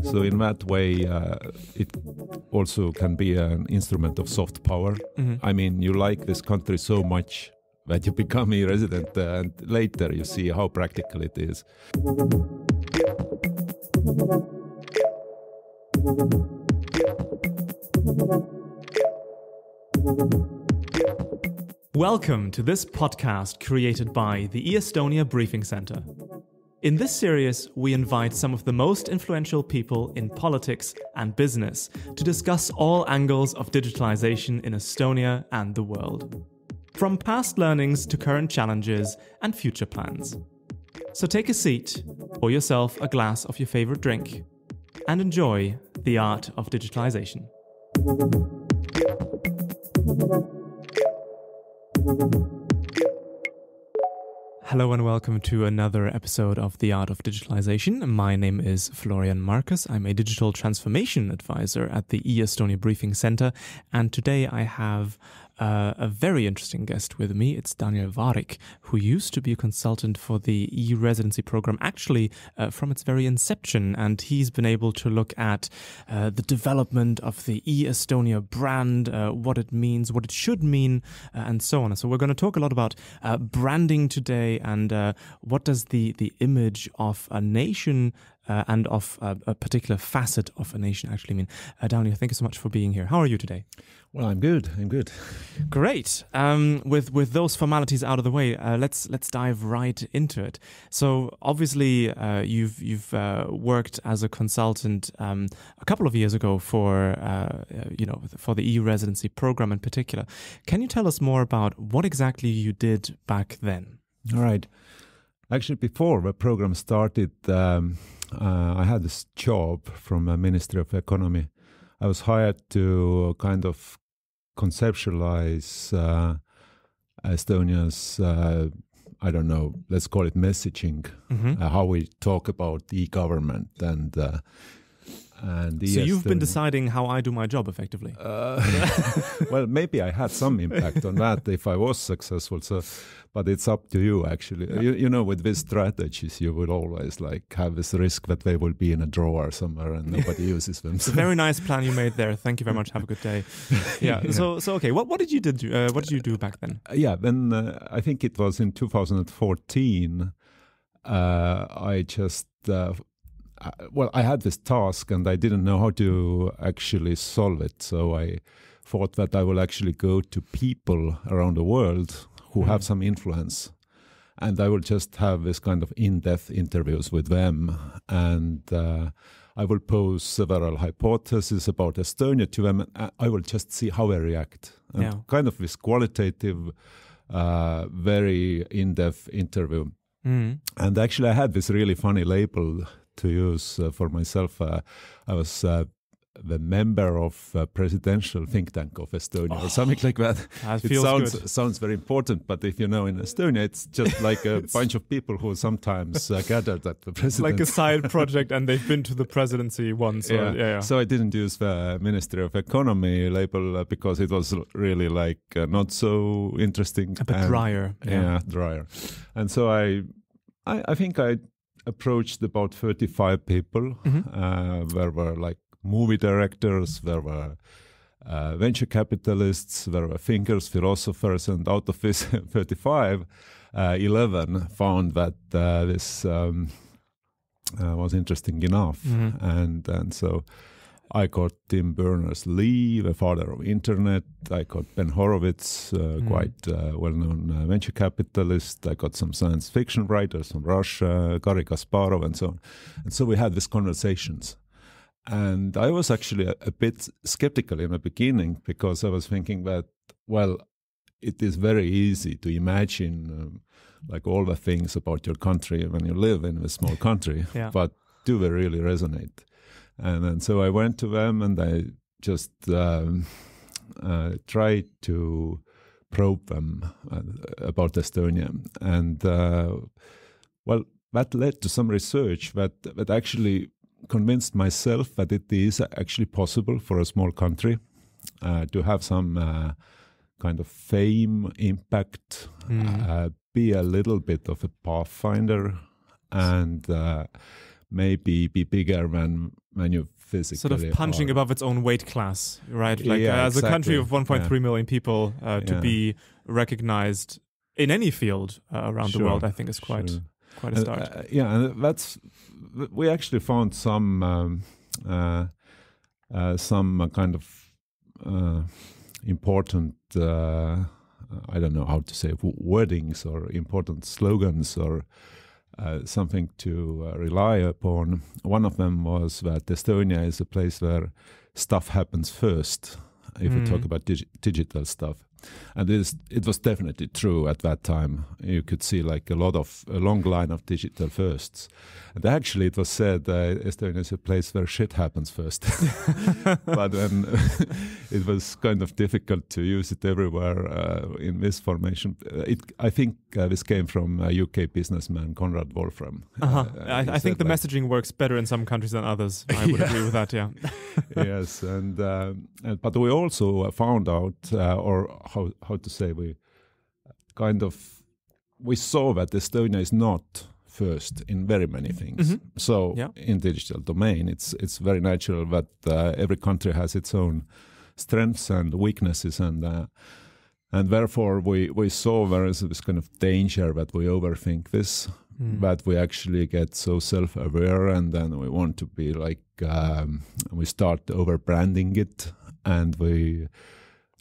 So in that way, it also can be an instrument of soft power. I mean, you like this country so much that you become a resident, and later you see how practical it is. Welcome to this podcast created by the e-Estonia Briefing Center. In this series, we invite some of the most influential people in politics and business to discuss all angles of digitalization in Estonia and the world, from past learnings to current challenges and future plans. So take a seat, pour yourself a glass of your favorite drink, and enjoy the art of digitalization. Hello and welcome to another episode of The Art of Digitalisation. My name is Florian Marcus. I'm a digital transformation advisor at the e-Estonia Briefing Center, and today I have a very interesting guest with me. It's Daniel Vaarik, who used to be a consultant for the e-Residency program, actually from its very inception, and he's been able to look at the development of the e-Estonia brand, what it means, what it should mean, and so on. So we're going to talk a lot about branding today, and what does the image of a nation and of a particular facet of a nation actually mean. Daniel, thank you so much for being here. How are you today? Well, I'm good. Great. With those formalities out of the way, let's dive right into it. So obviously, you've worked as a consultant a couple of years ago for the e-Residency program in particular. Can you tell us more about what exactly you did back then? All right. Actually, before the program started, I had this job from the Ministry of Economy. I was hired to kind of conceptualize Estonia's, let's call it messaging, how we talk about e-government and so you've been deciding how I do my job, effectively. Well, maybe I had some impact on that if I was successful. But it's up to you, actually. Yeah. You know, with these strategies, you will always have this risk that they will be in a drawer somewhere and nobody uses them. It's a very nice plan you made there. Thank you very much. Have a good day. Yeah. So okay. What did you do? What did you do back then? Then I think it was in 2014. I just. I had this task and I didn't know how to actually solve it. So I thought that I will actually go to people around the world who have some influence, and I will just have this kind of in-depth interviews with them, and I will pose several hypotheses about Estonia to them, and I will just see how they react. And kind of this qualitative, very in-depth interview. And actually I had this really funny label to use for myself. I was the member of presidential think tank of Estonia or something like that. It sounds very important, but if you know, in Estonia, it's just like a bunch of people who sometimes gathered at the presidency. Like a side project, and they've been to the presidency once. So I didn't use the Ministry of Economy label because it was really not so interesting. A bit drier. Yeah, drier. And so I think I approached about 35 people. There were movie directors, there were venture capitalists, there were thinkers, philosophers, and out of this 35, 11 found that this was interesting enough. And so I got Tim Berners-Lee, the father of internet. I got Ben Horowitz, quite well-known venture capitalist. I got some science fiction writers from Russia, Garry Kasparov, and so on. And so we had these conversations. And I was actually a bit skeptical in the beginning because I was thinking that, it is very easy to imagine all the things about your country when you live in a small country, but do they really resonate? And so I went to them and I just tried to probe them about Estonia. And that led to some research that actually convinced myself that it is actually possible for a small country to have some kind of fame, impact, be a little bit of a Pathfinder, and maybe be bigger when you physically sort of punching above its own weight class, right? Like as a country of 1.3 million people, to be recognized in any field around the world, I think is quite a start. And we actually found some kind of important, I don't know how to say, wordings or important slogans or something to rely upon. One of them was that Estonia is a place where stuff happens first, if we talk about digital stuff. And it was definitely true at that time. You could see like a long line of digital firsts. And actually it was said Estonia is a place where shit happens first. But then it was kind of difficult to use it everywhere in this formation. I think this came from a UK businessman, Conrad Wolfram. I think the messaging works better in some countries than others. I would agree with that, yeah. Yes, but we also found out, or how to say, we saw that Estonia is not first in very many things. So in digital domain, it's very natural that every country has its own strengths and weaknesses, and therefore we saw there is this kind of danger that we overthink this, that we actually get so self-aware, and then we want to be like we start over-branding it, and we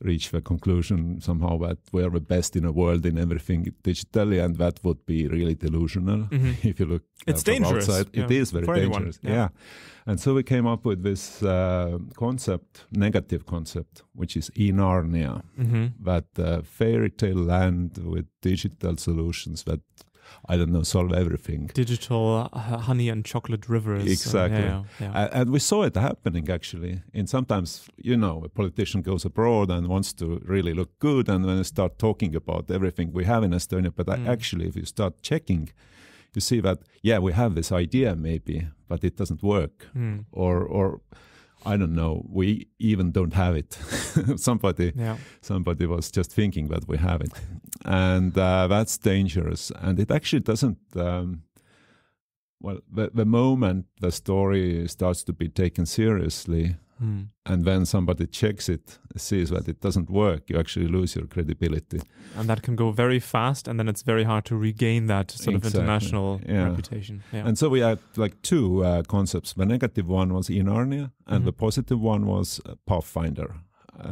reach the conclusion somehow that we are the best in the world in everything digitally, and that would be really delusional if you look it's from dangerous. outside. It is very dangerous. Yeah. And so we came up with this negative concept, which is e-Narnia, that fairy tale land with digital solutions that, I don't know, solve everything. Digital honey and chocolate rivers. Exactly. And we saw it happening, actually. And sometimes, a politician goes abroad and wants to really look good, and then they start talking about everything we have in Estonia. But actually, if you start checking, you see that, we have this idea maybe, but it doesn't work. Or I don't know, we even don't have it. Somebody was just thinking that we have it. And that's dangerous. And it actually doesn't, the moment the story starts to be taken seriously, and then somebody checks it, sees that it doesn't work, you actually lose your credibility. And that can go very fast, and then it's very hard to regain that sort of international reputation. Yeah. And so we had like two concepts. The negative one was e-Narnia, and the positive one was Pathfinder.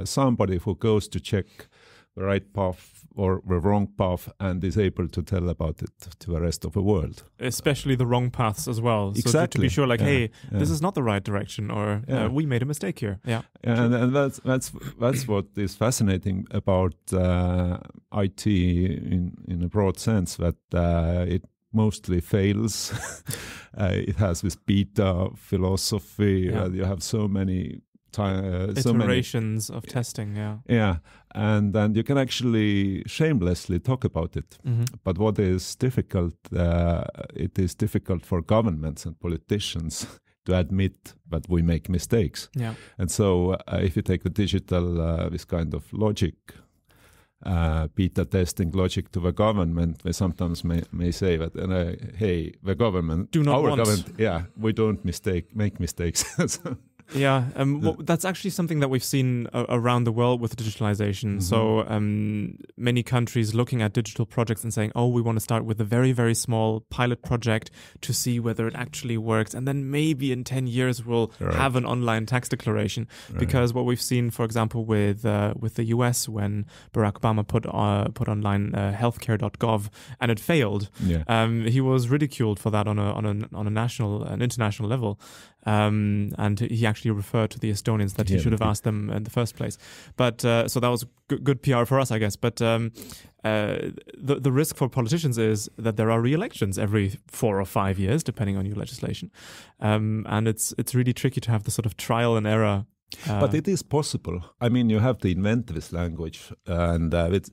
Somebody who goes to check the right path or the wrong path and is able to tell about it to the rest of the world. Especially the wrong paths as well. Exactly. So to be sure, like, hey, this is not the right direction, or we made a mistake here. Yeah. And that's what is fascinating about IT in a broad sense, that it mostly fails. It has this beta philosophy. You have so many iterations of testing, and then you can actually shamelessly talk about it. But what is difficult, it is difficult for governments and politicians to admit that we make mistakes. And so if you take the digital this kind of logic, beta testing logic to the government, they sometimes may say that, hey, the government, we don't make mistakes. That's actually something that we've seen around the world with digitalization. So many countries looking at digital projects and saying, we want to start with a very, very small pilot project to see whether it actually works. And then maybe in 10 years we'll have an online tax declaration. Because what we've seen, for example, with the US, when Barack Obama put online healthcare.gov and it failed, he was ridiculed for that on an international level. And he actually referred to the Estonians that he should have asked them in the first place. But so that was good PR for us, I guess. But the risk for politicians is that there are re-elections every 4 or 5 years, depending on your legislation. And it's really tricky to have the sort of trial and error. But it is possible. I mean, you have to invent this language, and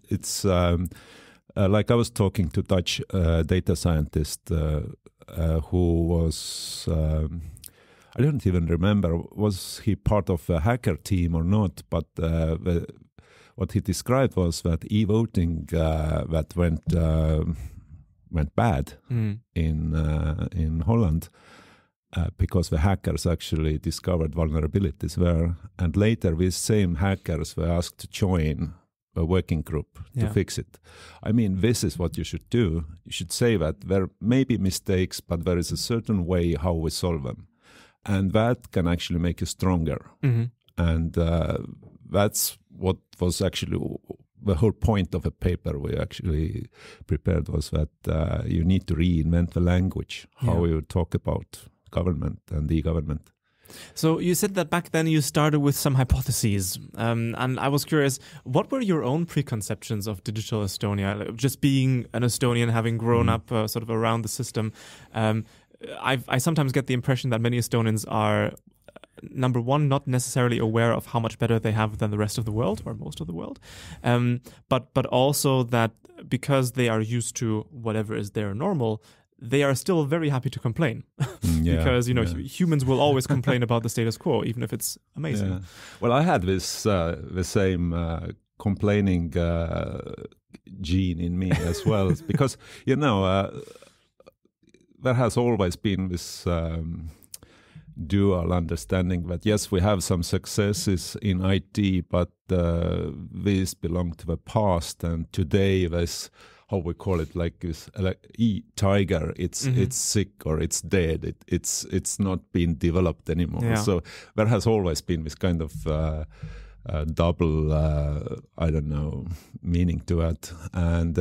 it's like I was talking to Dutch data scientist who was. I don't even remember, was he part of a hacker team or not, but what he described was that e-voting that went bad in Holland, because the hackers actually discovered vulnerabilities there. And later, these same hackers were asked to join a working group to fix it. I mean, this is what you should do. You should say that there may be mistakes, but there is a certain way how we solve them. And that can actually make you stronger. And that's what was actually the whole point of a paper we actually prepared, was that you need to reinvent the language, how you talk about government and e-government. So you said that back then you started with some hypotheses, and I was curious, what were your own preconceptions of digital Estonia? Just being an Estonian, having grown up sort of around the system, I sometimes get the impression that many Estonians are, number one, not necessarily aware of how much better they have than the rest of the world, or most of the world, but also that because they are used to whatever is their normal, they are still very happy to complain because humans will always complain about the status quo, even if it's amazing. Yeah. Well, I had this the same complaining gene in me as well, because there has always been this dual understanding that yes, we have some successes in IT, but these belong to the past, and today there's, how we call it, like this e-tiger, it's sick or it's dead, it's not being developed anymore. So there has always been this kind of double meaning to it, and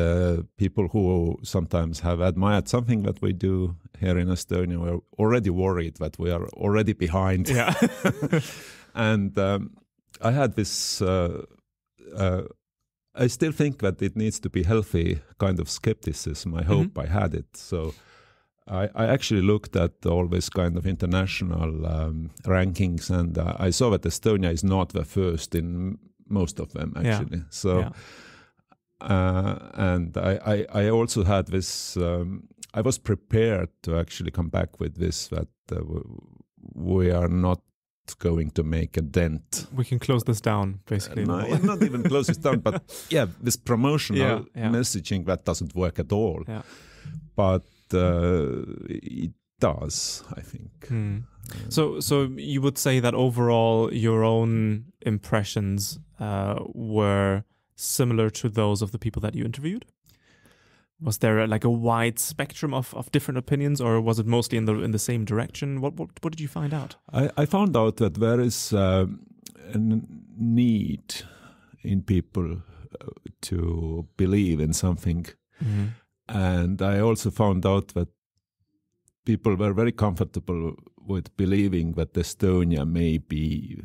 people who sometimes have admired something that we do here in Estonia were already worried that we are already behind. And I had this I still think that it needs to be healthy kind of skepticism. I hope I had it. So I actually looked at all this kind of international rankings, and I saw that Estonia is not the first in most of them, actually. So, and I also had this, I was prepared to actually come back with this, that we are not going to make a dent. We can close this down, basically. No, not even close this down, but this promotional messaging, that doesn't work at all. But it does, I think. So you would say that overall your own impressions were similar to those of the people that you interviewed? Was there like a wide spectrum of different opinions, or was it mostly in the same direction? What did you find out? I found out that there is a need in people to believe in something. And I also found out that people were very comfortable with believing that Estonia may be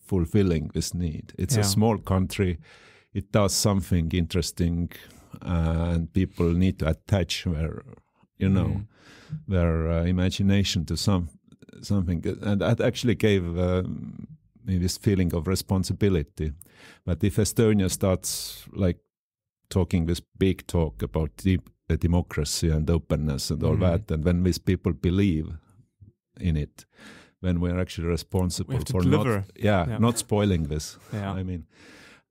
fulfilling this need. It's a small country. It does something interesting. And people need to attach their, their imagination to something, and that actually gave me this feeling of responsibility. But if Estonia starts like talking this big talk about democracy and openness and all that, and when these people believe in it, then we're actually responsible for not spoiling this. I mean.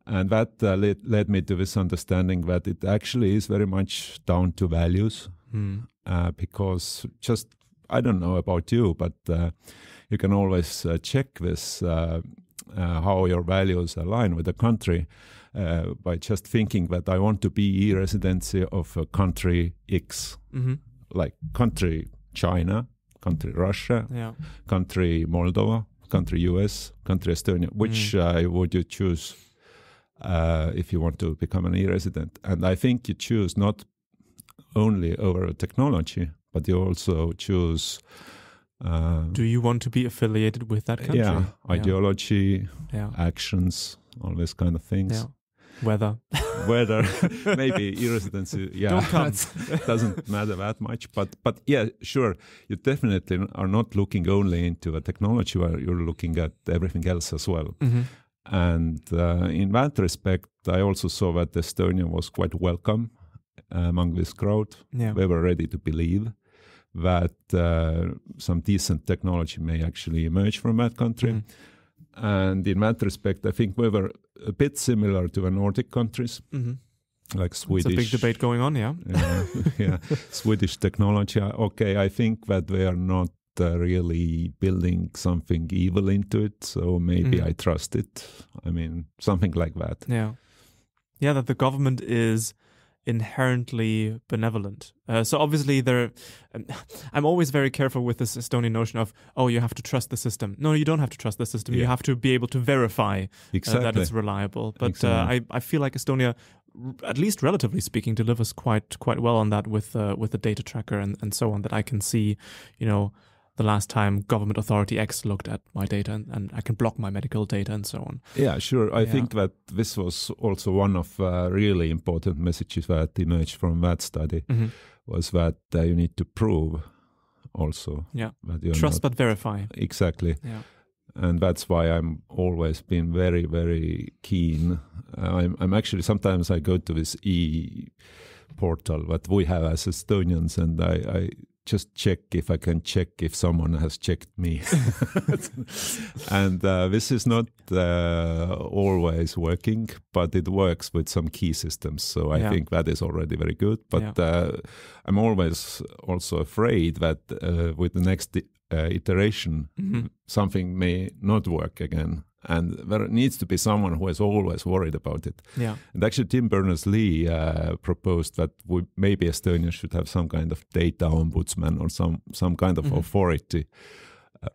And that led me to this understanding that it actually is very much down to values, because just, I don't know about you, but you can always check this, how your values align with the country, by just thinking that I want to be e-Residency of a country X, like country China, country Russia, country Moldova, country US, country Estonia. Which would you choose? If you want to become an e-resident. And I think you choose not only over technology, but you also choose... do you want to be affiliated with that country? Ideology, actions, all these kind of things. Weather, maybe e-residency. Don't come. Doesn't matter that much. But sure, you definitely are not looking only into a technology, where you're looking at everything else as well. And in that respect, I also saw that Estonia was quite welcome among this crowd. They were ready to believe that some decent technology may actually emerge from that country. And in that respect, I think we were a bit similar to the Nordic countries, like Swedish. It's a big debate going on, Swedish technology. Okay, I think that they are not really building something evil into it, so maybe I trust it. I mean, something like that. Yeah, that the government is inherently benevolent. So obviously I'm always very careful with this Estonian notion of, you have to trust the system. No, you don't have to trust the system. You have to be able to verify that it's reliable. But I feel like Estonia, at least relatively speaking, delivers quite well on that with the data tracker and so on, that I can see, the last time government authority X looked at my data and I can block my medical data and so on. Yeah, sure. I think that this was also one of really important messages that emerged from that study, was that you need to prove also. Yeah, that you're trust but verify. Exactly. Yeah. And that's why I'm always been very, very keen. I'm actually, sometimes I go to this e-portal that we have as Estonians, and I just check if I can check if someone has checked me. And this is not always working, but it works with some key systems. So I think that is already very good. But I'm always also afraid that with the next iteration, something may not work again. And there needs to be someone who is always worried about it. Yeah. And actually, Tim Berners-Lee proposed that maybe Estonia should have some kind of data ombudsman or some kind of authority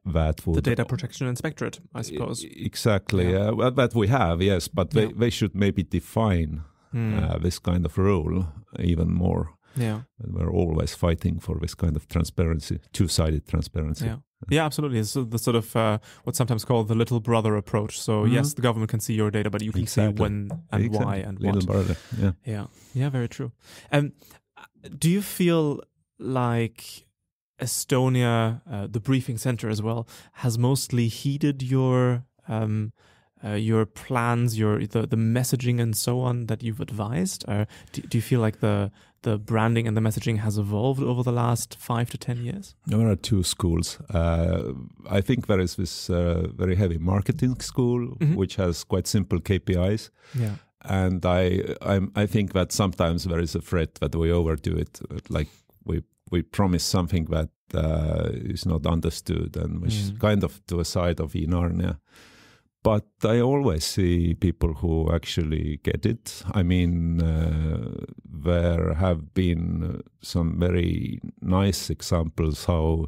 that would... The Data Protection Inspectorate, I suppose. Exactly. Well, that we have, yes, but they should maybe define this kind of role even more. Yeah. We're always fighting for this kind of transparency, two-sided transparency. Yeah, absolutely. It's the sort of what's sometimes called the little brother approach. So yes, the government can see your data, but you can see when and why and little what. Brother. Yeah, very true. Do you feel like Estonia, the briefing center as well, has mostly heeded your plans, the messaging and so on that you've advised? Do you feel like the branding and the messaging has evolved over the last 5 to 10 years? There are two schools. I think there is this very heavy marketing school, which has quite simple KPIs. Yeah. And I think that sometimes there is a threat that we overdo it. Like we promise something that is not understood, and which is kind of to a side of e-Narnia. But I always see people who actually get it. I mean, there have been some very nice examples how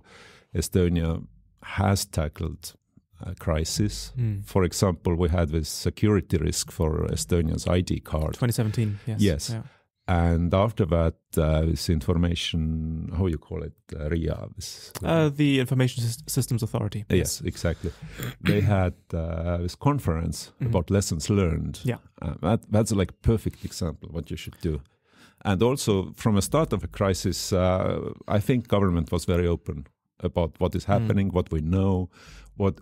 Estonia has tackled a crisis. For example, we had this security risk for Estonia's ID card. 2017, yes. Yes. Yeah. And after that, this information, how you call it, RIA? The Information Systems Authority. Yes, exactly. They had this conference about lessons learned. Yeah. That's like a perfect example of what you should do. And also, from the start of a crisis, I think government was very open about what is happening, what we know, what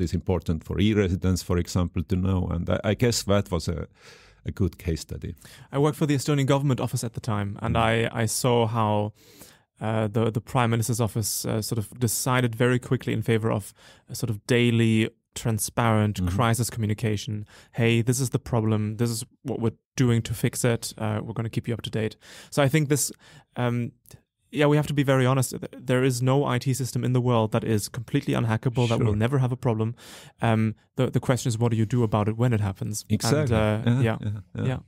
is important for e-residents, for example, to know. And I guess that was a good case study. I worked for the Estonian government office at the time, and I saw how the Prime Minister's office sort of decided very quickly in favor of a sort of daily, transparent crisis communication. Hey, this is the problem. This is what we're doing to fix it. We're going to keep you up to date. So I think this... we have to be very honest. There is no IT system in the world that is completely unhackable, that will never have a problem. The question is, what do you do about it when it happens? Exactly. And,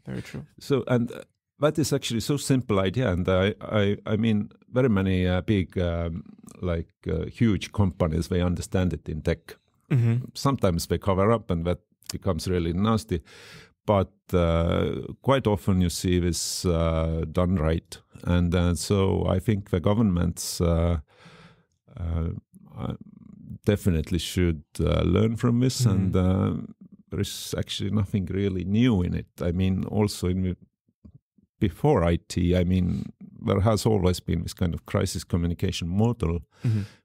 very true. So, and that is actually so simple idea. And I mean, very many big, huge companies, they understand it in tech. Sometimes they cover up, and that becomes really nasty. But quite often you see this done right. And so I think the governments definitely should learn from this. And there is actually nothing really new in it. I mean, also before IT, I mean, there has always been this kind of crisis communication model,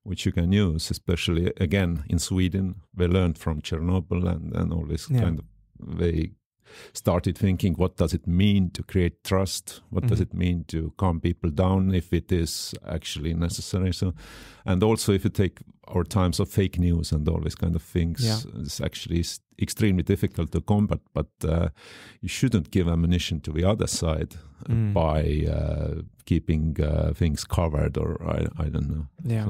which you can use, especially, again, in Sweden. They learned from Chernobyl and all this kind of... They started thinking, what does it mean to create trust? What does it mean to calm people down if it is actually necessary? So, and also if you take our times of fake news and all these kind of things, it's actually extremely difficult to combat, but you shouldn't give ammunition to the other side by keeping things covered, or I don't know. Yeah.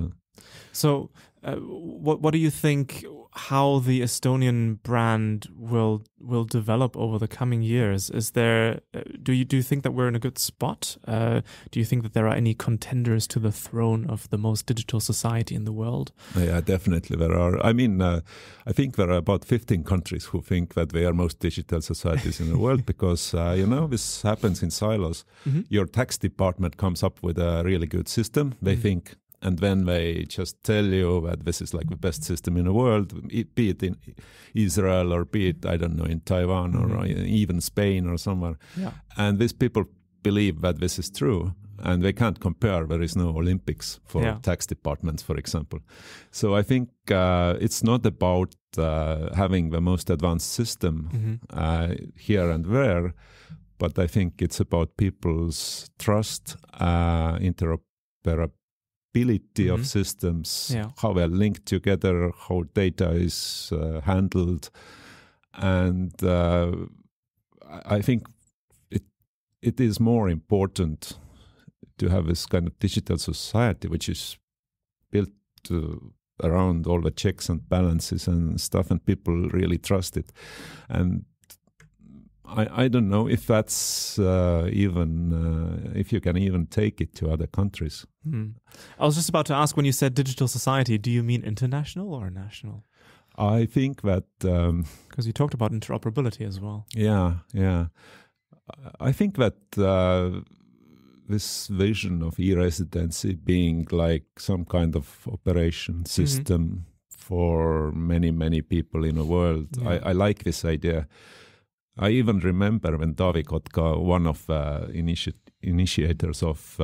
So what do you think? How the Estonian brand will develop over the coming years? Is there? Do you think that we're in a good spot? Do you think that there are any contenders to the throne of the most digital society in the world? Yeah, definitely there are. I mean, I think there are about 15 countries who think that they are most digital societies in the world because this happens in silos. Your tax department comes up with a really good system. They think. And then they just tell you that this is like the best system in the world, be it in Israel or be it, I don't know, in Taiwan or even Spain or somewhere. Yeah. And these people believe that this is true and they can't compare. There is no Olympics for tax departments, for example. So I think it's not about having the most advanced system here and there, but I think it's about people's trust, interoperability of systems, how they're linked together, how data is handled, and I think it is more important to have this kind of digital society which is built around all the checks and balances and stuff, and people really trust it. And I don't know if that's if you can even take it to other countries. I was just about to ask, when you said digital society, do you mean international or national? I think that... Because you talked about interoperability as well. Yeah. I think that this vision of e-Residency being like some kind of operation system for many, many people in the world, I like this idea. I even remember when Taavi Kotka, one of initiators of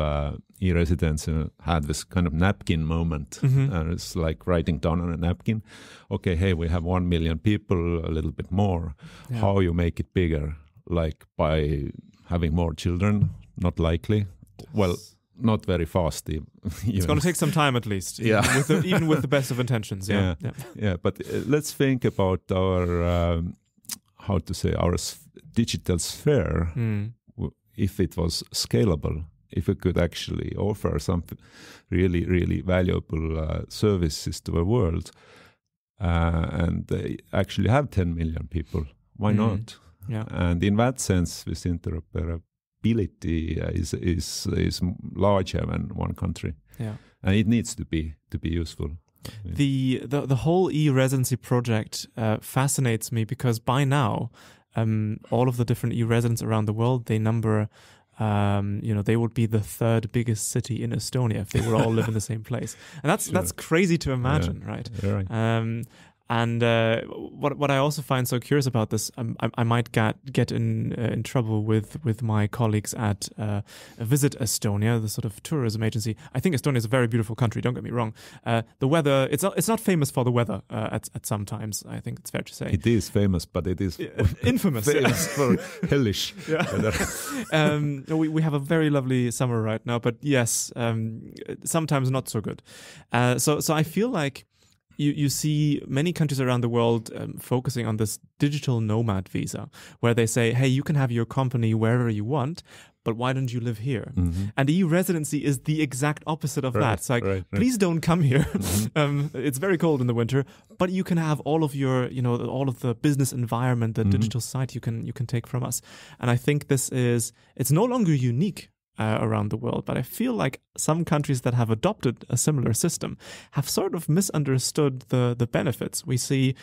Eresidents, had this kind of napkin moment. And it's like writing down on a napkin, okay, hey, we have 1 million people, a little bit more. Yeah. How you make it bigger? Like by having more children? Not likely. Well, not very fast. It's going to take some time at least. Yeah. Even with the best of intentions. Yeah. But let's think about our... how to say, our digital sphere, if it was scalable, if it could actually offer some really, really valuable services to the world, and they actually have 10 million people, why not? Yeah. And in that sense, this interoperability is larger than one country. Yeah. And it needs to be useful. The whole e-Residency project fascinates me because by now, all of the different e-residents around the world, they number, they would be the third biggest city in Estonia if they would all live in the same place, and that's crazy to imagine, right? Right. And what I also find so curious about this, I might get in trouble with my colleagues at Visit Estonia, the sort of tourism agency. I think Estonia is a very beautiful country. Don't get me wrong. The weather, it's not famous for the weather at some times. I think it's fair to say it is famous, but it is infamous. Famous for hellish weather. We have a very lovely summer right now, but yes, sometimes not so good. So I feel like. You see many countries around the world focusing on this digital nomad visa, where they say, hey, you can have your company wherever you want, but why don't you live here? And e-Residency is the exact opposite of that. It's like, please don't come here. It's very cold in the winter, but you can have all of your, all of the business environment, the digital site you can take from us. And I think it's no longer unique around the world, but I feel like some countries that have adopted a similar system have sort of misunderstood the benefits. We see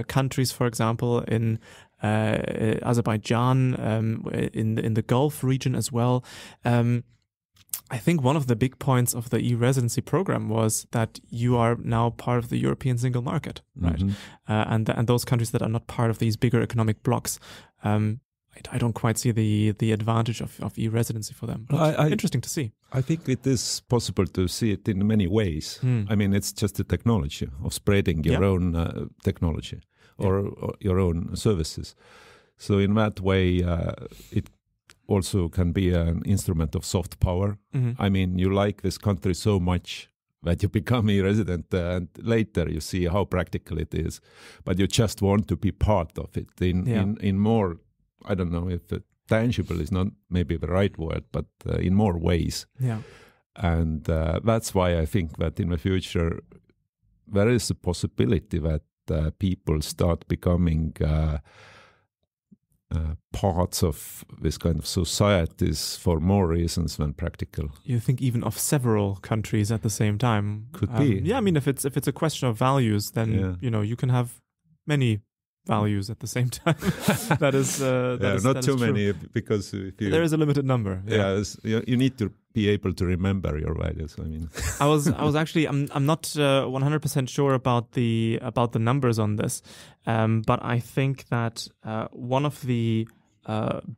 countries, for example, in Azerbaijan, in the Gulf region as well. I think one of the big points of the e-Residency program was that you are now part of the European single market, right? And those countries that are not part of these bigger economic blocks, I don't quite see the advantage of e-Residency for them. Interesting to see. I think it is possible to see it in many ways. I mean, it's just the technology of spreading your own technology or your own services. So in that way, it also can be an instrument of soft power. I mean, you like this country so much that you become e-resident, and later you see how practical it is, but you just want to be part of it in more, I don't know if tangible is not maybe the right word, but in more ways. Yeah. And that's why I think that in the future there is a possibility that people start becoming parts of this kind of societies for more reasons than practical. You think even of several countries at the same time? Could be. Yeah, I mean, if it's a question of values, then you can have many values at the same time. That is not too many, because if there is a limited number. You need to be able to remember your values. I mean, I was actually I'm not 100% sure about the numbers on this, but I think that one of the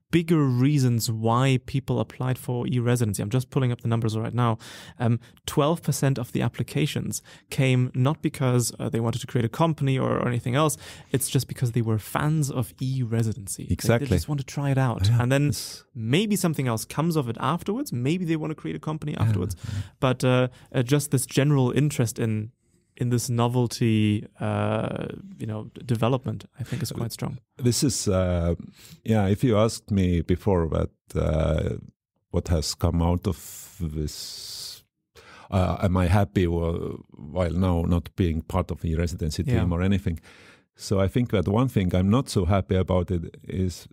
bigger reasons why people applied for e-residency, I'm just pulling up the numbers right now, 12% of the applications came not because they wanted to create a company or anything else, it's just because they were fans of e-residency. Exactly. They just want to try it out. And then maybe something else comes of it afterwards, maybe they want to create a company afterwards, but just this general interest in this novelty, development, I think is quite strong. This is, if you asked me before that what has come out of this, am I happy while now not being part of the residency team or anything? So I think that one thing I'm not so happy about it is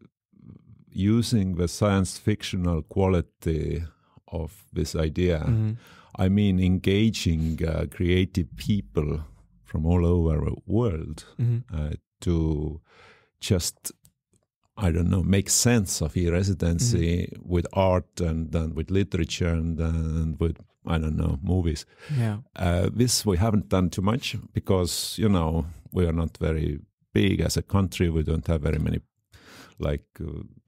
using the science fictional quality of this idea. Mm-hmm. I mean, engaging creative people from all over the world to just, I don't know, make sense of e-residency with art and with literature and with, I don't know, movies. Yeah. This we haven't done too much because, we are not very big as a country. We don't have very many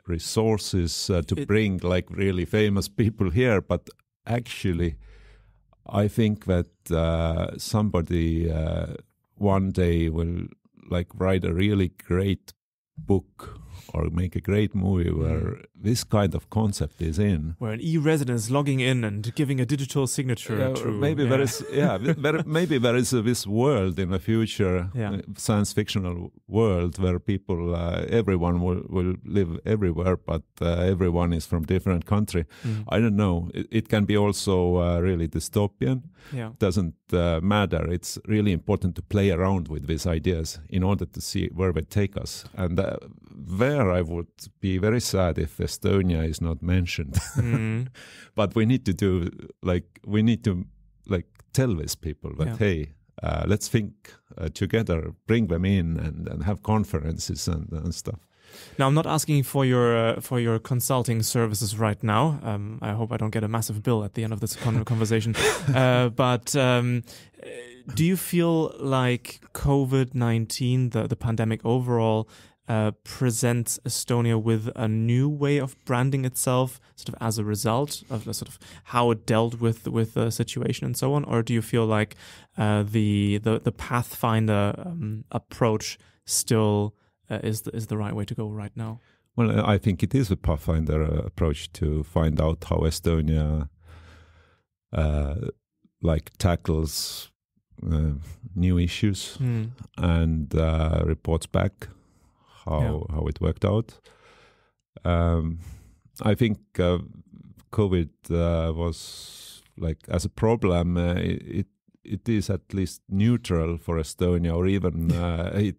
resources to bring really famous people here. But actually, I think that somebody one day will write a really great book or make a great movie where this kind of concept is in. Where an e-resident is logging in and giving a digital signature to... Maybe there is, maybe there is this world in the future, science fictional world, where people, everyone will live everywhere, but everyone is from different country. I don't know. It can be also really dystopian. Doesn't matter. It's really important to play around with these ideas in order to see where they take us. And there I would be very sad if Estonia is not mentioned. But we need to do, we need to tell these people that, hey, let's think together, bring them in and have conferences and stuff. Now, I'm not asking for your consulting services right now. I hope I don't get a massive bill at the end of this conversation. But do you feel like COVID-19, the pandemic overall, presents Estonia with a new way of branding itself, sort of as a result of sort of how it dealt with the situation and so on? Or do you feel like the Pathfinder approach still is the right way to go right now? Well, I think it is a Pathfinder approach to find out how Estonia tackles new issues and reports back how it worked out. I think COVID was as a problem. It is at least neutral for Estonia, or even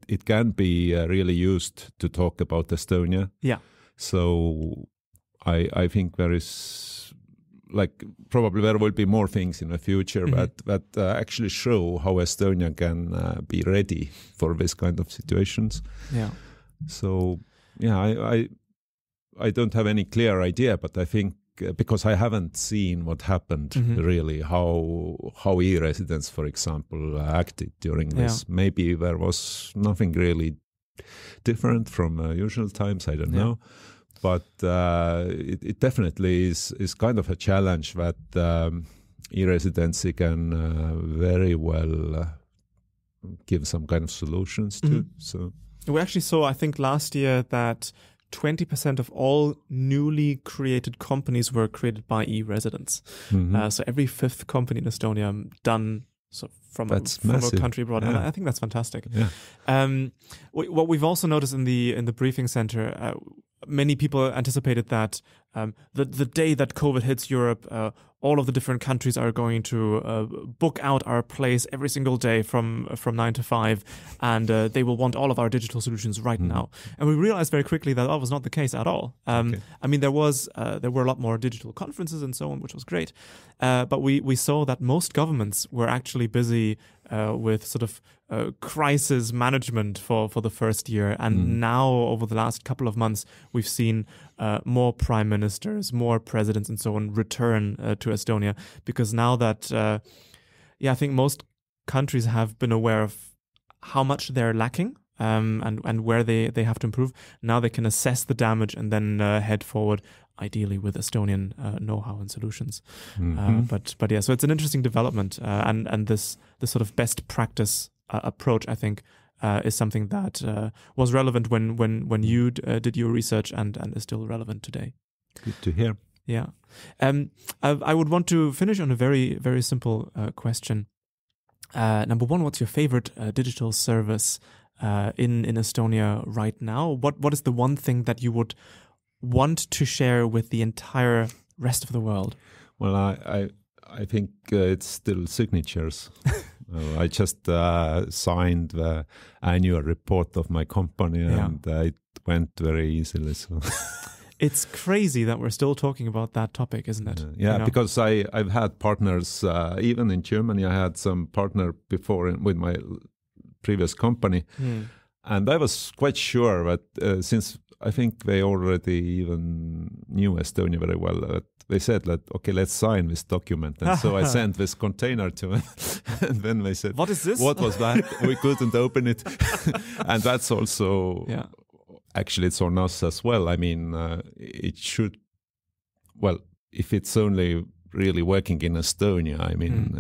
it can be really used to talk about Estonia. Yeah. So I think there is probably there will be more things in the future that actually show how Estonia can be ready for this kind of situations. Yeah. So I don't have any clear idea, but I think because I haven't seen what happened really, how e-residents, for example, acted during this. Maybe there was nothing really different from usual times. I don't know, but it definitely is kind of a challenge that e-residency can very well give some kind of solutions to. So. We actually saw, I think, last year that 20% of all newly created companies were created by e-residents. So every fifth company in Estonia done from a country abroad. Yeah. And I think that's fantastic. Yeah. What we've also noticed in the briefing center, many people anticipated that the day that COVID hits Europe, all of the different countries are going to book out our place every single day from 9 to 5, and they will want all of our digital solutions right now. And we realized very quickly that was not the case at all. I mean, there were a lot more digital conferences and so on, which was great. But we saw that most governments were actually busy with sort of crisis management for the first year. And now, over the last couple of months, we've seen more prime ministers, more presidents and so on return to Estonia, because now that, I think most countries have been aware of how much they're lacking and where they have to improve. Now they can assess the damage and then head forward, ideally with Estonian know-how and solutions. But yeah, so it's an interesting development, and this sort of best practice approach, I think, is something that was relevant when you did your research and is still relevant today. Good to hear. Yeah. I would want to finish on a very, very simple question. Number one, what's your favorite digital service in Estonia right now? What is the one thing that you would want to share with the entire rest of the world? Well, I think it's still signatures. I just signed the annual report of my company, and it went very easily. So. It's crazy that we're still talking about that topic, isn't it? Because I've had partners, even in Germany. I had some partner before with my previous company, and I was quite sure that since I think they already even knew Estonia very well, that they said that, okay, let's sign this document. And so I sent this container to them. And then they said, what is this? What was that? We couldn't open it. And that's also, actually, it's on us as well. I mean, it should, well, if it's only really working in Estonia, I mean,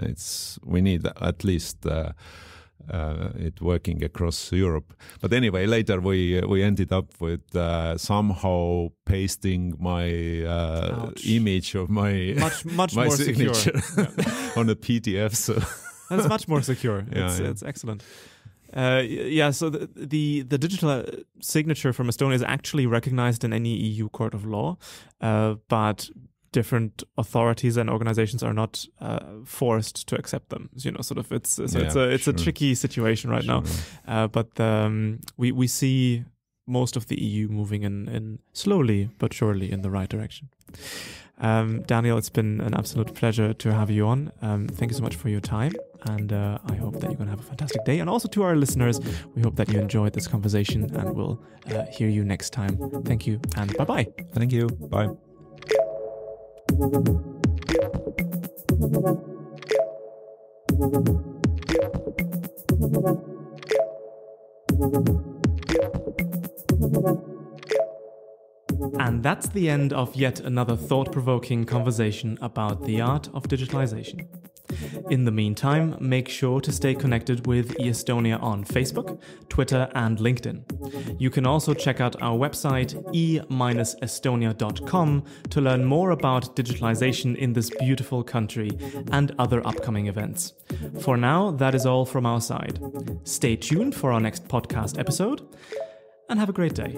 we need at least it working across Europe. But anyway, later we ended up with somehow pasting my image of my much my more signature secure on a PDF. So that's much more secure. It's excellent. So the digital signature from Estonia is actually recognized in any EU court of law, but different authorities and organizations are not forced to accept them. It's a tricky situation right now. But we see most of the EU moving in slowly but surely in the right direction. Daniel, it's been an absolute pleasure to have you on. Thank you so much for your time, and I hope that you're going to have a fantastic day. And also to our listeners, we hope that you enjoyed this conversation, and we'll hear you next time. Thank you, and bye-bye. Thank you. Bye. And that's the end of yet another thought-provoking conversation about the art of digitalization. In the meantime, make sure to stay connected with e-Estonia on Facebook, Twitter and LinkedIn. You can also check out our website e-estonia.com to learn more about digitalization in this beautiful country and other upcoming events. For now, that is all from our side. Stay tuned for our next podcast episode, and have a great day.